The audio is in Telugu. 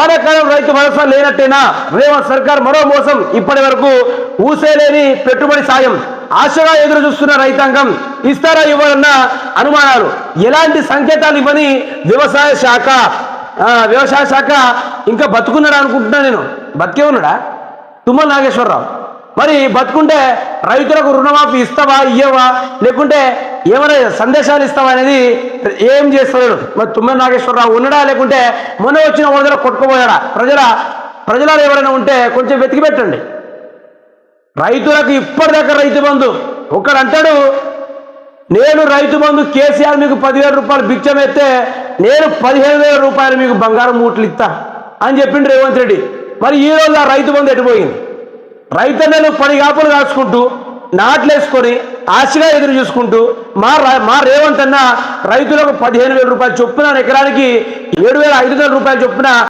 వానాకాలం రైతు భరోసా లేనట్టేనా? రేవంత్ సర్కార్ మరో మోసం. ఇప్పటి వరకు ఊసేలేని పెట్టుబడి సాయం ఆశగా ఎదురు చూస్తున్న రైతాంగం ఇస్తారా ఇవ్వాలన్న అనుమానాలు. ఎలాంటి సంకేతాలు ఇవ్వని వ్యవసాయ శాఖ ఇంకా బతుకున్నాడు అనుకుంటున్నా నేను. బతికే ఉన్నాడా తుమ్మల నాగేశ్వరరావు? మరి బతుకుంటే రైతులకు రుణమాఫీ ఇస్తావా ఇయ్యవా, లేకుంటే ఏమైనా సందేశాలు ఇస్తావా అనేది ఏం చేస్తున్నాడు మరి తుమ్మల నాగేశ్వరరావు? ఉన్నాడా లేకుంటే మొన్న వచ్చిన వరదలో కొట్టుకుపోయాడా? ప్రజలు ఎవరైనా ఉంటే కొంచెం వెతికి పెట్టండి. రైతులకు ఇప్పటిదాకా రైతు బంధు ఒకడు అంటాడు, నేను రైతు బంధు కేసీఆర్ మీకు 10,000 రూపాయలు భిక్షం ఎత్తే నేను 15,000 రూపాయలు మీకు బంగారం మూటలు ఇస్తా అని చెప్పిండు రేవంత్ రెడ్డి. మరి ఈ రోజు ఆ రైతు బంధు ఎటుపోయింది? రైతన్నలు 10 కాపులు కాచుకుంటూ నాట్లేసుకొని ఆశగా ఎదురు చూసుకుంటూ మా రేవంత్ అన్న రైతులకు 15,000 రూపాయలు చొప్పున ఎకరానికి 7,500 రూపాయలు చొప్పున